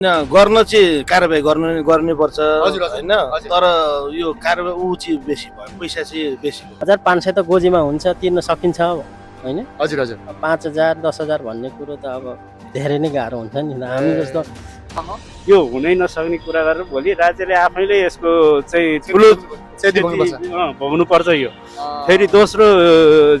गर्न चाहिँ कारबाही गर्नै पर्छ हजुर, हजुर, हैन हजुर। तर यो कारबाही ऊ चाहिँ बेसी भयो पैसा चाहिँ बेसी भयो 1500 त गोजीमा हुन्छ तिर्न सकिन्छ हैन हजुर हजुर 5000 10000 भन्ने कुरो त अब धेरै नै गाह्रो हुन्छ नि हामी जस्तो यो हुनै नसक्ने कुरा गरेर भोलि राज्यले आफैले यसको चाहिँ ठुलो क्षति भोग्नुपर्छ। भोग्नु पर्छ यो फेरि दोस्रो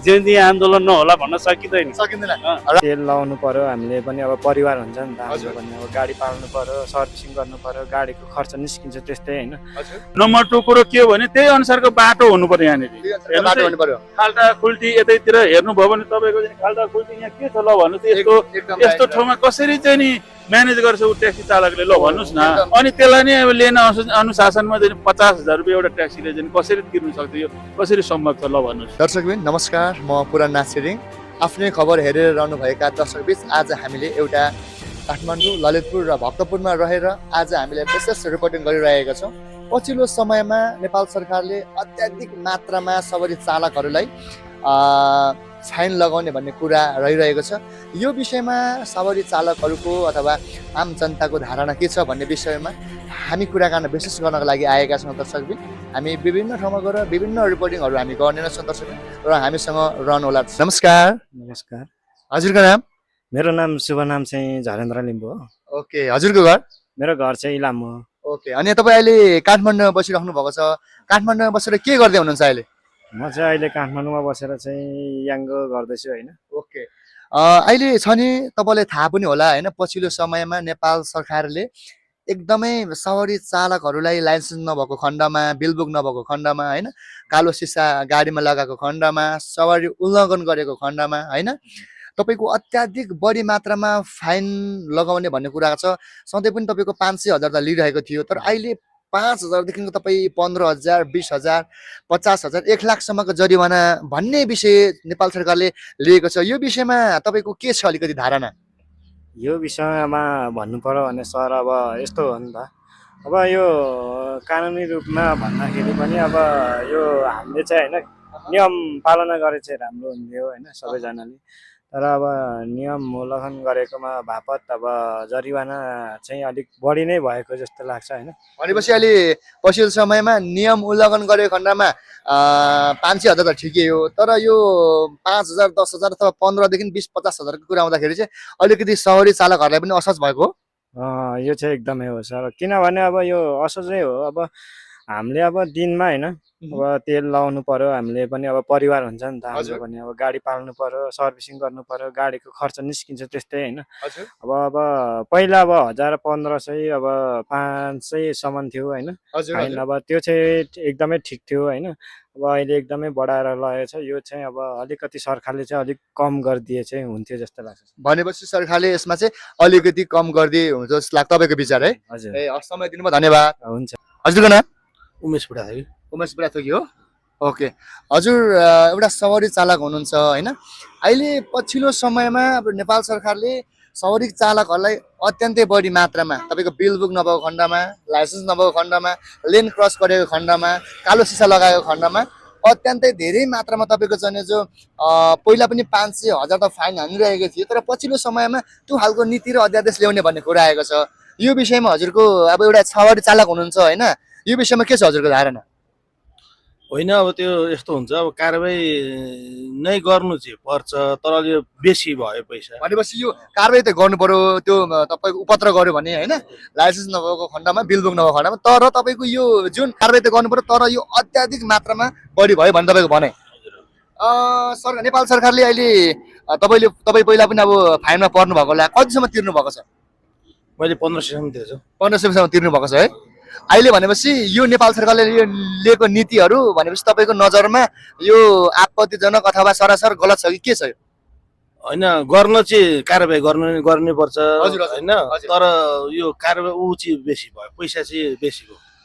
जेन्जी आन्दोलन नहोला भन्न सकिँदैन सकिँदैन तेल लगाउनु पर्यो हामीले पनि अब परिवार हुन्छ नि त हजुर। हाम्रो पनि अब गाडी पाल्नु पर्यो सर्भिसिङ गर्नु पर्यो गाडीको खर्च निस्किन्छ त्यस्तै होइन हजुर नम्बर 2 कुरो के हो भने त्यही अनुसारको बाटो हुनु पर्यो यहाँनिर त्यो बाटो भन्नु पर्यो खाल्टा खुल्टी यतैतिर हेर्नुभयो भने तपाईँको चाहिँ खाल्टा खुल्टी यहाँ के छ ल भन्नु त यस्तो एकदम यस्तो ठाउँमा कसरी चाहिँ नि म्यानेज गर्छ ऊ ट्याक्सी चालकले ल भन्नुहोस् न अनि त्यसलाई नै अब लिन अनुशासनमा चाहिँ 50,000 रुपियाँ एउटा ट्याक्सीले चाहिँ कसरी तिर्नु सक्छ यो कसरी सम्भव छ ल भन्नुहोस् दर्शकबिन नमस्कार म पुरान नासिरिङ आफ्नै खबर हेरेर रहनुभएका दर्शकबिच आज हामीले एउटा काठमाडौँ ललितपुर र भक्तपुरमा रहेर आज हामीले विशेष रिपोर्टिङ गरिरहेका छौँ पछिल्लो समयमा नेपाल सरकारले अत्याधिक मात्रामा सवारी चालकहरूलाई फाइन लगाउने भन्ने कुरा रहिरहेको छ यो विषयमा सवारी चालकहरूको अथवा आम जनताको धारणा के छ भन्ने विषयमा हामी कुरा गर्न विशेष गर्नको लागि आएका छौँ दर्शकबिन हामी विभिन्न ठाउँमा गएर विभिन्न रिपोर्टिङहरू हामी गर्ने नै छौँ दर्शकबिन र हामीसँग रहनुहोला नमस्कार नमस्कार हजुरको नाम मेरो नाम शुभ नाम चाहिँ झरेन्द्र लिम्बू हो ओके हजुरको घर मेरो घर चाहिँ इलाम हो ओके अनि तपाईँ अहिले काठमाडौँमा बसिराख्नु भएको छ काठमाडौँमा बसेर के गर्दै हुनुहुन्छ अहिले म चाहिँ अहिले काठमाडौँमा बसेर चाहिँ याङ्गो गर्दैछु होइन ओके अहिले छ नि तपाईँलाई थाहा पनि होला होइन पछिल्लो समयमा नेपाल सरकारले एकदमै सवारी चालकहरूलाई लाइसेन्स नभएको खण्डमा बिलबुक नभएको खण्डमा होइन कालो सिसा गाडीमा लगाएको खण्डमा सवारी उल्लङ्घन गरेको खण्डमा होइन तपाईँको अत्याधिक बढी मात्रामा फाइन लगाउने भन्ने कुरा छ सधैँ पनि तपाईँको 500,000 त लिइरहेको थियो तर अहिले 5,000 तपाईँ 15,000 20,000 50,000 1 लाखसम्मको जरिवाना भन्ने विषय नेपाल सरकारले लिएको छ यो विषयमा तपाईँको के छ अलिकति धारणा यो विषयमा भन्नु पर्यो भने सर अब यस्तो हो नि त अब यो कानुनी रूपमा भन्दाखेरि पनि अब यो हामीले चाहिँ होइन नियम पालना गरे चाहिँ राम्रो हुन्थ्यो होइन सबैजनाले तर अब नियम उल्लङ्घन गरेकोमा बापत अब जरिवाना चाहिँ अलिक बढी नै भएको जस्तो लाग्छ होइन भनेपछि अहिले पछिल्लो समयमा नियम उल्लङ्घन गरेको खण्डमा 500,000 त ठिकै हो तर यो 5,000 10,000 अथवा 15,000 देखि 20-50,000 को कुरा आउँदाखेरि चाहिँ अलिकति सवारी चालकहरूलाई पनि असहज भएको यो चाहिँ एकदमै हो सर किनभने अब यो असोजै हो अब हामीले अब दिनमा होइन अब तेल लगाउनु पर्यो हामीले पनि अब परिवार हुन्छ नि त हाम्रो पनि अब गाडी पाल्नु पर्यो सर्भिसिङ गर्नु पर्यो गाडीको खर्च निस्किन्छ त्यस्तै होइन अब पहिला अब 1000 1500 अब 500 सम्म थियो होइन होइन अब त्यो चाहिँ एकदमै ठिक थियो होइन अब अहिले एकदमै बढाएर लगेको छ यो चाहिँ अब अलिकति सरकारले चाहिँ अलिक कम गरिदिए चाहिँ हुन्थ्यो जस्तो लाग्छ भनेपछि सरकारले यसमा चाहिँ अलिकति कम गरिदिए हुन्छ जस्तो लाग्छ तपाईँको विचार है हजुर ए समय दिनुभयो धन्यवाद हुन्छ हजुरको नाम उमेश बुढाथोकी उमेश बुढाथोकी हो ओके हजुर एउटा सवारी चालक हुनुहुन्छ होइन अहिले पछिल्लो समयमा अब नेपाल सरकारले सवारी चालकहरूलाई अत्यन्तै बढी मात्रामा तपाईँको बिलबुक नभएको खण्डमा लाइसेन्स नभएको खण्डमा लेन क्रस गरेको खण्डमा कालो सिसा लगाएको खण्डमा अत्यन्तै धेरै मात्रामा तपाईँको चाहिँ जो पहिला पनि 500,000 त फाइन हानिरहेको थियो तर पछिल्लो समयमा त्यो खालको नीति र अध्यादेश ल्याउने भन्ने कुरा आएको छ यो विषयमा हजुरको अब एउटा सवारी चालक हुनुहुन्छ होइन यो विषयमा के छ हजुरको धारणा होइन अब त्यो यस्तो हुन्छ अब कारबाही नै गर्नु चाहिँ पर्छ तर अलि बेसी भयो पैसा भनेपछि यो कारबाही त गर्नु पर्यो त्यो तपाईँको उपत्र गर्यो भने होइन लाइसेन्स नभएको खण्डमा बिलबुक नभएको खण्डमा तर तपाईँको यो जुन कारबाही त गर्नु पर्यो तर यो अत्याधिक मात्रामा बढी भयो भने तपाईँको भनाइ सरकार नेपाल सरकारले अहिले तपाईँ पहिला पनि अब फाइनमा पर्नु भएको होला कतिसम्म तिर्नु भएको छ मैले 1500 सम्म दिएछु 1500 तिर्नु भएको छ है अहिले भनेपछि यो नेपाल सरकारले यो लिएको नीतिहरू भनेपछि तपाईँको नजरमा यो आपत्तिजनक अथवा सरासर गलत छ कि के छ होइन गर्न चाहिँ कारबाही गर्नै पर्छ हजुर, होइन तर यो कारबाही ऊ चाहिँ बेसी भयो पैसा चाहिँ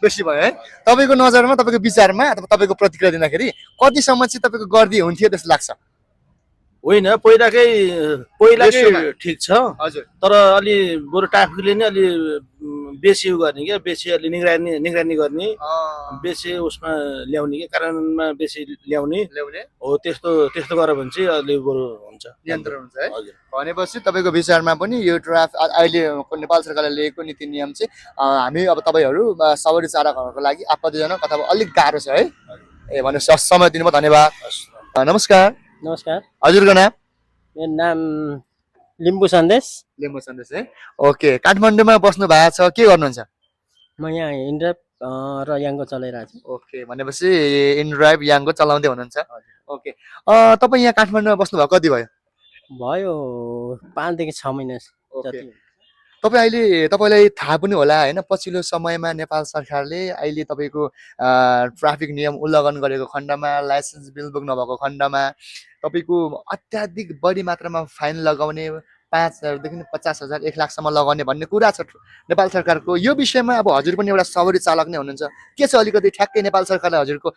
बेसी भयो है तपाईँको नजरमा तपाईँको विचारमा अथवा तपाईँको प्रतिक्रिया दिँदाखेरि कतिसम्म चाहिँ तपाईँको गरिदिए हुन्थ्यो जस्तो लाग्छ होइन पहिलाकै ठिक छ हजुर तर अलि बरु ट्राफिकले नै अलि बेसी उ गर्ने क्या, बेसी अलि निगरानी गर्ने, बेसी उसमा ल्याउने क्या, कार्यान्वयनमा बेसी ल्याउने ल्याउने हो। त्यस्तो गर्यो भने चाहिँ अलि बरु हुन्छ, नियन्त्रण हुन्छ है। हजुर। भनेपछि तपाईँको विचारमा पनि यो अहिले नेपाल सरकारले लिएको नीति नियम चाहिँ हामी अब तपाईँहरू सवारी चालकहरूको लागि आपत्तिजनक अथवा अलिक गाह्रो छ है। ए भनेपछि समय दिनुभयो, धन्यवाद। नमस्कार। नमस्कार, हजुरको नाम? मेरो नाम लिम्बू सन्देश। लिम्बू सन्देश है। ओके, काठमाडौँमा बस्नु भएको छ, के गर्नुहुन्छ? म यहाँ इन्ड्राइभ र याङ्गो चलाइरहेको छु। ओके, भनेपछि इनड्राइभ याङ्गो चलाउँदै हुनुहुन्छ। ओके, तपाईँ यहाँ काठमाडौँमा बस्नुभएको कति भयो? भयो 5 देखि 6 महिना ओके। जति। तपाईँलाई थाहा पनि होला होइन, पछिल्लो समयमा नेपाल सरकारले अहिले तपाईँको ट्राफिक नियम उल्लङ्घन गरेको खण्डमा, लाइसेन्स बिल बुक नभएको खण्डमा तपाईँको अत्याधिक बढी मात्रामा फाइन लगाउने, 5,000 देखि 50,000 1 लाखसम्म लगाउने भन्ने कुरा छ नेपाल सरकारको। यो विषयमा अब हजुर पनि एउटा सवारी चालक नै हुनुहुन्छ, के छ अलिकति ठ्याक्कै नेपाल सरकारले हजुरको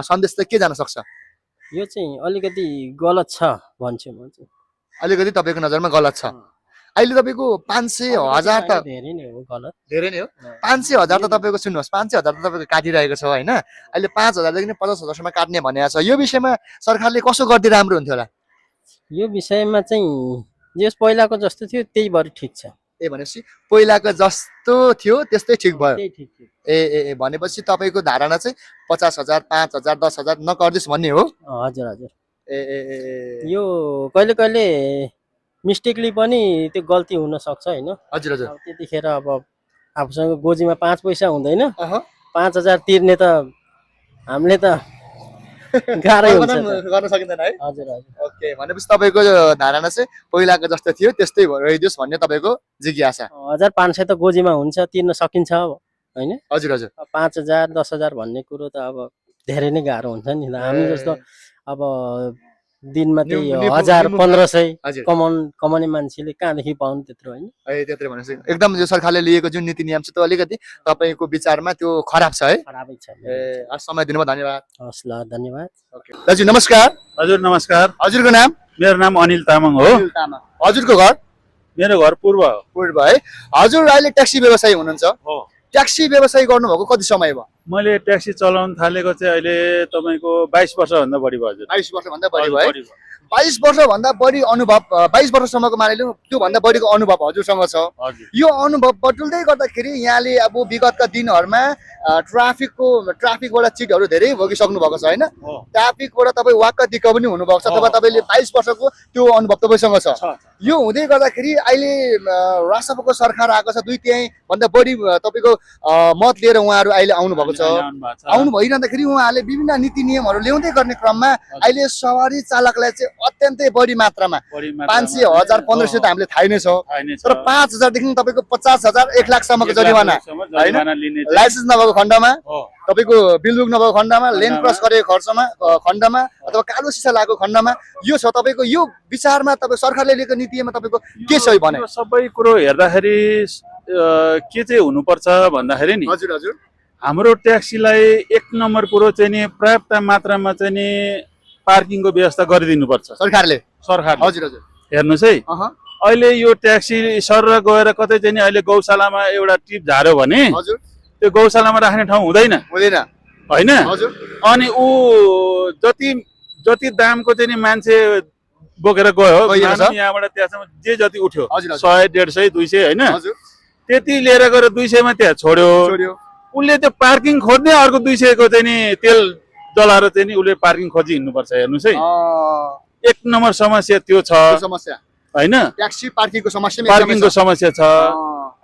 सन्देश चाहिँ के जान सक्छ? यो चाहिँ अलिकति गलत छ भन्छु म चाहिँ। अलिकति तपाईँको नजरमा गलत छ। अहिले तपाईँको 500,000 त धेरै नै हो गलत। धेरै नै हो। 500,000 त तपाईँको सुन्नुहोस्, 500,000 त तपाईँको काटिरहेको छ होइन। अहिले 5,000 देखि 50,000सम्म काट्ने भनेको छ। यो विषयमा सरकारले कसो गरिदिए राम्रो हुन्थ्यो होला? यो विषयमा चाहिँ जस पहिलाको जस्तो थियो त्यही भरि ठिक छ। ए भनेपछि पहिलाको जस्तो थियो त्यस्तै ठिक भयो। त्यही ठिक थियो। ए भनेपछि तपाईँको धारणा चाहिँ 50,000 5,000 10,000 नगर्दिस् भन्ने हो? हजुर हजुर। ए यो कहिले कहिले मिस्टेकली पनि त्यो गल्ती हुन सक्छ होइन। हजुर हजुर। अब त्यतिखेर अब आफूसँग गोजीमा 5 पैसा हुँदैन, अह 5,000 तिर्ने त हामीले त गाह्रै हुन्छ त। गर्न सकिँदैन है। हजुर हजुर। ओके, भनेपछि तपाईँको धारणा चाहिँ पहिलाको जस्तो थियो त्यस्तै रहिदियोस् भन्ने तपाईँको जिज्ञासा। 1,500 त गोजीमा हुन्छ, तिर्न सकिन्छ अब होइन। हजुर हजुर। 5,000 10,000 भन्ने कुरो त अब धेरै नै गाह्रो हुन्छ नि। हामी जस्तो अब दिनमा त्यही 1,000 1,500 हजुर। कमाउने मान्छेले कहाँदेखि पाउनु त्यत्रो होइन। त्यत्रै भनेपछि एकदम यो सरकारले लिएको जुन नीति नियम छ त्यो अलिकति तपाईँको विचारमा त्यो खराब छ है। खराबै छ। समय दिनुभयो, धन्यवाद। हस् ल, धन्यवाद। दाजु नमस्कार। हजुर नमस्कार, हजुरको नाम? मेरो नाम अनिल तामाङ हो। हजुरको घर? मेरो घर पूर्व हो। पूर्व है। हजुर अहिले ट्याक्सी व्यवसायी हुनुहुन्छ, ट्याक्सी व्यवसाय गर्नुभएको कति समय भयो? मैले ट्याक्सी चलाउन थालेको चाहिँ अहिले तपाईँको 22 वर्षभन्दा बढी भयो हजुर। 22 वर्षभन्दा बढी भयो है। 22 वर्षभन्दा बढी अनुभव, 22 वर्षसम्मको मानिलिउँ त्योभन्दा बढीको अनुभव हजुरसँग छ। हजुर। यो अनुभव बटुल्दै गर्दाखेरि यहाँले अब विगतका दिनहरूमा ट्राफिकबाट चिटहरू धेरै भोगिसक्नु भएको छ होइन। ट्राफिकबाट तपाईँ वाक्क दिक्क पनि हुनुभएको छ, अथवा तपाईँले 22 वर्षको त्यो अनुभव तपाईँसँग छ। यो हुँदै गर्दाखेरि अहिले राष्ट्रपतिको सरकार आएको छ, 2/3 भन्दा बढी तपाईँको मत लिएर उहाँहरू अहिले आउनुभएको छ। आउनु भइरहँदाखेरि उहाँहरूले विभिन्न नीति नियमहरू ल्याउँदै गर्ने क्रममा अहिले सवारी चालकलाई चाहिँ अत्यन्तै बढी मात्रामा 500 1000 1500 त हामीले थाहै नै छ, तर 5,000 देखि तपाईँको 50,000 1 लाखसम्मको जरिवाना होइन। लाइसेन्स नभएको खण्डमा, तपाईँको बिलबुक नभएको खण्डमा, लेन क्रस गरेको खण्डमा अथवा कालो सिसा लागेको खण्डमा यो छ। तपाईँको यो विचारमा तपाईँ सरकारले लिएको नीतिमा तपाईँको के छ भने? सबै कुरो हेर्दाखेरि के चाहिँ हुनुपर्छ भन्दाखेरि नि, हजुर हजुर, हाम्रो ट्याक्सीलाई 1 नम्बर कुरो चाहिँ नि पर्याप्त मात्रामा चाहिँ नि पार्किङको व्यवस्था गरिदिनुपर्छ सरकारले। हजुर हजुर। हेर्नुहोस् है, अहिले यो ट्याक्सी सर गएर कतै चाहिँ नि अहिले गौशालामा एउटा टिप झार्यो भने हजुर त्यो गौशालामा राख्ने ठाउँ हुँदैन होइन। हजुर। अनि ऊ जति दामको चाहिँ नि मान्छे बोकेर गयो यहाँबाट त्यहाँसम्म जे जति उठ्यो 100 150 200 होइन, त्यति लिएर गएर 200 मा त्यहाँ छोड्यो। उसले त्यो पार्किङ खोज्ने, अर्को 200 को चाहिँ नि तेल जलाएर चाहिँ नि उसले पार्किङ खोजी हिँड्नुपर्छ। हेर्नुहोस् है, 1 नम्बर समस्या त्यो छ होइन। ट्याक्सी पार्किङको समस्या छ।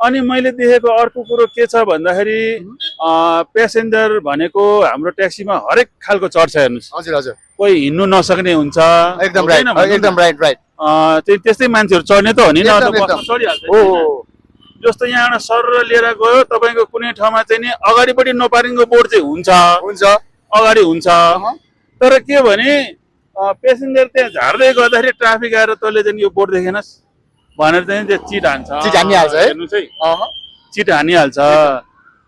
अनि मैले देखेको अर्को कुरो के छ भन्दाखेरि प्यासेन्जर भनेको हाम्रो ट्याक्सीमा हरेक खालको चढ्छ हेर्नुहोस्। हजुर हजुर। कोही हिँड्नु नसक्ने हुन्छ, एकदम राइट। त्यस्तै मान्छेहरू चढ्ने त हो नि, चढिहाल्छ। जस्तो यहाँबाट सर लिएर गयो तपाईँको कुनै ठाउँमा चाहिँ नि अगाडिपट्टि नो पार्किङको बोर्ड चाहिँ हुन्छ, अगाडि हुन्छ, तर के भने पेसेन्जर त्यहाँ झार्दै गर्दाखेरि ट्राफिक आएर तैँले चाहिँ यो बोर्ड देखेनस् भनेर चाहिँ त्यो चिट हान्छ। हेर्नुहोस् है, चिट हानिहाल्छ।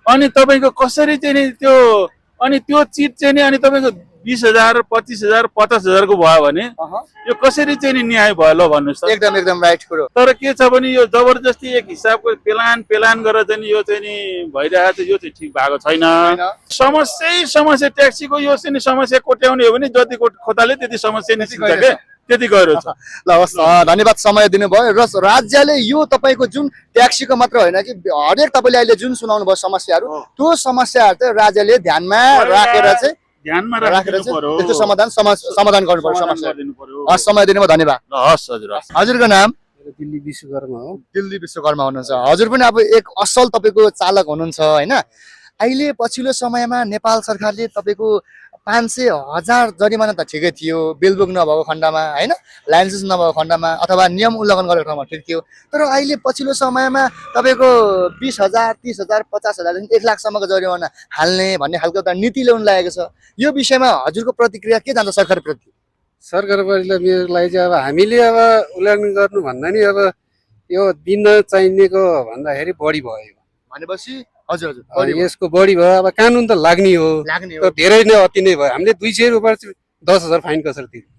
अनि तपाईँको कसरी चाहिँ नि त्यो अनि त्यो चिज चाहिँ नि अनि तपाईँको 20,000 25,000 50,000 को भयो भने यो कसरी चाहिँ नि न्याय भयो ल भन्नुहोस् त। एकदम राइट कुरो। तर के छ भने यो जबरजस्ती एक हिसाबको पेलान गरेर चाहिँ नि यो चाहिँ नि भइरहेको छ, यो चाहिँ ठिक भएको छैन। समस्या ट्याक्सीको यो चाहिँ नि समस्या कोट्याउने हो भने जति खोताले त्यति समस्या निस्किन्छ के, त्यति गएर छ। ल हस्, धन्यवाद समय दिनुभयो। र राज्यले यो तपाईँको जुन ट्याक्सीको मात्र होइन कि हरेक तपाईँले अहिले जुन सुनाउनु भयो समस्याहरू, त्यो समस्याहरू चाहिँ राज्यले ध्यानमा राखेर चाहिँ त्यसको समाधान गर्नु पर्यो समस्या। हस्, समय दिनुभयो, धन्यवाद। हस् हजुर। हजुरको नाम? दिल्ली विश्वकर्मा हो। दिल्ली विश्वकर्मा हुनुहुन्छ। हजुर पनि अब एक असल तपाईँको चालक हुनुहुन्छ होइन। अहिले पछिल्लो समयमा नेपाल सरकारले तपाईँको 500,000 जरिमाना त ठिकै थियो बिलबुक नभएको खण्डमा होइन, लाइसेन्स नभएको खण्डमा अथवा नियम उल्लङ्घन गरेको ठाउँमा ठिक थियो। तर अहिले पछिल्लो समयमा तपाईँको 20,000 30,000 50,000 1 लाखसम्मको जरिमाना हाल्ने भन्ने खालको एउटा नीति ल्याउनु लागेको छ। यो विषयमा हजुरको प्रतिक्रिया के जान्छ सरकारप्रति? सरकारले मेरो लागि चाहिँ अब हामीले अब उल्लङ्घन गर्नु भन्दा नि अब यो दिन चाहिनेको भन्दाखेरि बढी भयो भनेपछि हजुर यसको बढी भयो। अब कानुन त लाग्ने हो, तर धेरै नै अति नै भयो। हामीले 200 रुपियाँ 10,000 फाइन कसरी तिर्ने,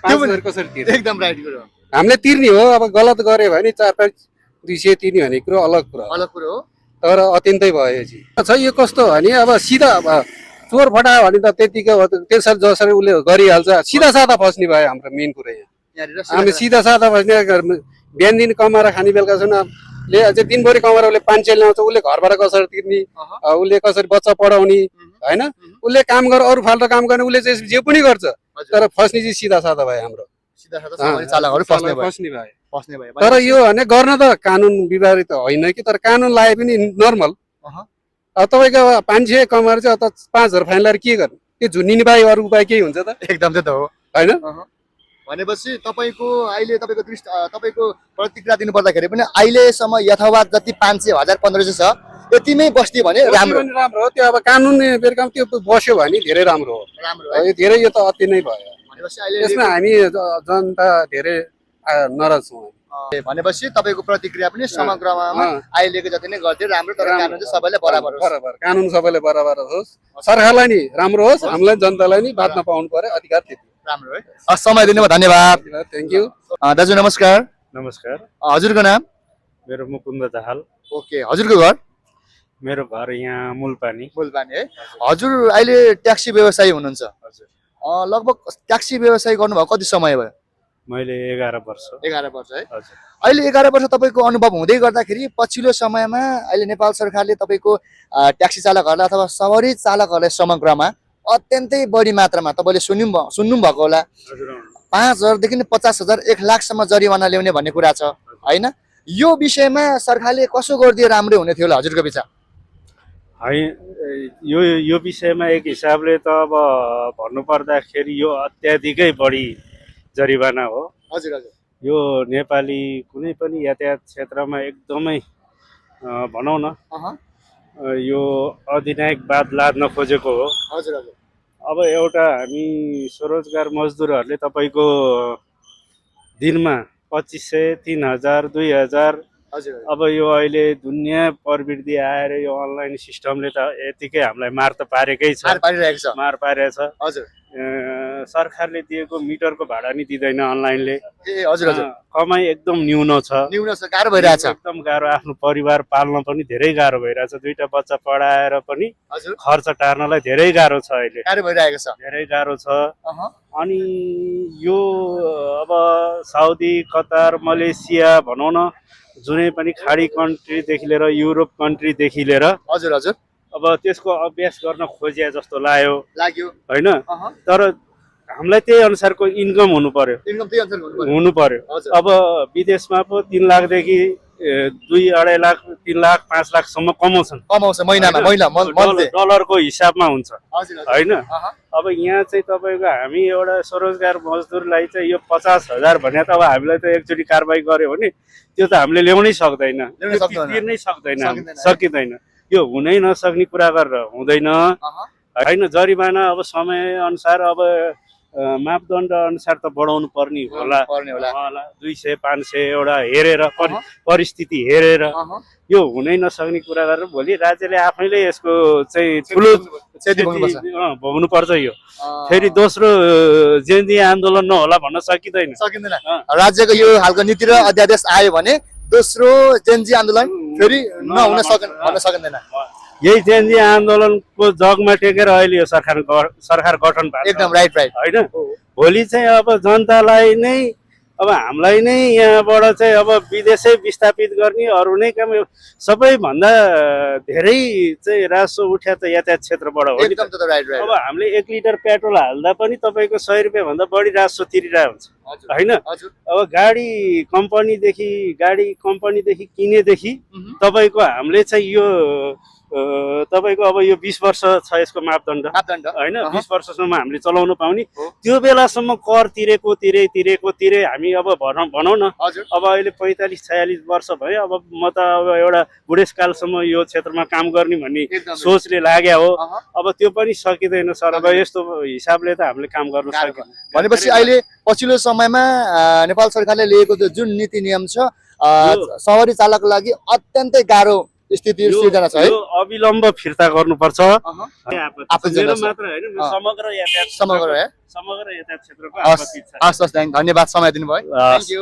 5,000 कसरी तिर्ने? एकदम राइट कुरो। हामीले तिर्ने हो। अब गलत गऱ्यो भने 4-5 200 तिर्ने भने कुरो अलग कुरो हो, तर अत्यन्तै भयो छ। यो कस्तो हो भने अब सिधा अब चोर फटायो भने त त्यतिकै त्यसरी जसरी उसले गरिहाल्छ, सिधा सादा फस्ने भयो। हाम्रो मेन कुरो यहाँ हामी सिधा सादा फस्ने, बिहान दिन कमाएर खाने बेलुकासम्म ले अझै दिनभरि कमाएर उसले 500 ल्याउँछ, उसले घरबाट कसरी तिर्ने, उसले कसरी बच्चा पढाउने होइन, उसले काम गरेर अरू फाल्टो काम गर्ने, उसले चाहिँ जे पनि गर्छ। तर फस्ने चाहिँ सिधा सादा भयो हाम्रो, फस्ने भयो। तर यो भने गर्न त कानुन विवादित होइन कि, तर कानुन लाए पनि नर्मल। तपाईँको 500 कमाएर चाहिँ अथवा 5,000 फाइन लगाएर के गर्ने? त्यो झुन्निने बाहेक अरू उपाय केही हुन्छ त? एकदम त हो होइन। भनेपछि तपाईँको अहिले तपाईँको प्रतिक्रिया दिनु पर्दाखेरि पनि अहिलेसम्म यथावत जति 500 1000 1500 छ यतिमै बस्ती भने राम्रो हो। त्यो अब कानुन बेरकाम त्यो बस्यो भने धेरै राम्रो हो। यो धेरै यो त अति नै भयो। यसमा हामी जनता धेरै नाराज छौँ। भनेपछि तपाईँको प्रतिक्रिया पनि समग्रमा अहिलेको जति नै गर्दै राम्रो, तर कानुन चाहिँ सबैले बराबर होस्। कानुन सबैले बराबर होस्, सरकारलाई नि राम्रो होस्, हामीलाई जनतालाई नि बाँच्न पाउनु पर्यो, अधिकार त्यति राम्रो है। समय दिनुभयो, धन्यवाद। Thank you. दाजु नमस्कार। नमस्कार। हजुरको नाम? मेरो मुकुन्द दाहाल। ओके, हजुरको घर? मेरो घर यहाँ मूलपानी है। हजुर अहिले ट्याक्सी व्यवसायी हुनुहुन्छ? हजुर। लगभग ट्याक्सी व्यवसाय गर्नुभएको कति समय भयो? मैले 11 वर्ष। 11 वर्ष है। हजुर। अहिले 11 वर्ष तपाईँको अनुभव हुँदै गर्दाखेरि पछिल्लो समयमा अहिले नेपाल सरकारले तपाईँको ट्याक्सी चालकहरूलाई अथवा सवारी चालकहरूलाई समग्रमा अत्यन्तै बढी मात्रामा तपाईँले सुन्नु भएको होला, 5,000 देखि 50,000 1 लाखसम्म जरिवाना ल्याउने भन्ने कुरा छ होइन। यो विषयमा सरकारले कसो गरिदिए राम्रै हुने थियो होला हजुरको विचार? यो विषयमा एक हिसाबले त अब भन्नुपर्दाखेरि यो अत्याधिकै बढी जरिवाना हो। हजुर हजुर। यो नेपाली कुनै पनि यातायात क्षेत्रमा एकदमै भनौँ न यो अधिनायकवाद लाद्न खोजेको हो। हजुर हजुर। अब एउटा हामी स्वरोजगार मजदुरहरूले तपाईँको दिनमा 2500 3000 2000 अब यो अहिले दुनियाँ प्रवृत्ति आएर यो अनलाइन सिस्टमले त यतिकै हामीलाई मार त पारेकै छ, मार पारेको छ। हजुर। सरकारले दिएको मिटरको भाडा नि दिँदैन अनलाइनले। हजुर हजुर। कमाइ एकदम न्यून छ, गाह्रो भइरहेछ, एकदम गाह्रो। आफ्नो परिवार पाल्न पनि धेरै गाह्रो भइरहेछ। 2टा बच्चा पढाएर पनि खर्च टार्नलाई धेरै गाह्रो छ, अहिले गाह्रो भइरहेको छ, धेरै गाह्रो छ। अनि यो अब साउदी कतार मलेसिया भनौँ न, जुनै पनि खाडी कन्ट्रीदेखि लिएर युरोप कन्ट्रीदेखि लिएर हजुर हजुर अब त्यसको अभ्यास गर्न खोजे जस्तो लाग्यो होइन। तर हामीलाई त्यही अनुसारको इन्कम हुनु पर्यो। अब विदेशमा पो 3 लाखदेखि 2-2.5 लाख 3 लाख 5 लाखसम्म कमाउँछ महिनामा, डलरको हिसाबमा हुन्छ होइन। अब यहाँ चाहिँ तपाईँको हामी एउटा स्वरोजगार मजदुरलाई चाहिँ यो 50,000 भने त अब हामीलाई त एकचोटि कारबाही गर्यो भने त्यो त हामीले ल्याउनै सक्दैन, तिर्नै सकिँदैन। यो हुनै नसक्ने कुरा गरेर हुँदैन होइन। जरिमाना अब समय अनुसार अब मापदण्ड अनुसार त बढाउनु पर्ने होला पर्ने होला 200 500 एउटा हेरेर परिस्थिति हेरेर यो हुनै नसक्ने कुरा गरेर भोलि राज्यले आफैले यसको चाहिँ ठुलो भोग्नु पर्छ यो फेरि दोस्रो जेएनजी आन्दोलन नहोला भन्न सकिँदैन राज्यको यो हालको नीति र अध्यादेश आयो भने दोस्रो जेएनजी आन्दोलन फेरि नहुन सकिँदैन यही जेएनजी आन्दोलनको जगमा टेकेर अहिले यो सरकार गठन भएको एकदम राइट होइन भोलि चाहिँ अब जनतालाई नै अब हामीलाई नै यहाँबाट चाहिँ अब विदेशै विस्थापित गर्ने अरू नै काम सबैभन्दा धेरै चाहिँ राजस्व उठ्या त यातायात क्षेत्रबाट हो नि अब हामीले 1 लिटर पेट्रोल हाल्दा पनि तपाईँको 100 रुपियाँ भन्दा बढी राजस्व तिरिरहेको हुन्छ होइन अब गाडी कम्पनीदेखि किनेदेखि तपाईँको हामीले चाहिँ यो तपाईँको अब यो 20 वर्ष छ यसको मापदण्ड होइन 20 वर्षसम्म हामीले चलाउन पाउने त्यो बेलासम्म कर तिरेको हामी अब भनौँ न अब अहिले 45-46 वर्ष भयो अब म त अब एउटा बुढेसकालसम्म यो क्षेत्रमा काम गर्ने भन्ने सोचले लाग्या हो अब त्यो पनि सकिँदैन सर अब यस्तो हिसाबले त हामीले काम गर्न सकिँदैन भनेपछि अहिले पछिल्लो समयमा नेपाल सरकारले लिएको जुन नीति नियम छ सवारी चालकको लागि अत्यन्तै गाह्रो स्थिति सृजना छ है अविलम्ब फिर्ता गर्नुपर्छ मात्र हैन समग्र यातायात क्षेत्रको आपत्ति छ धन्यवाद समय दिनुभयो थ्यांक यू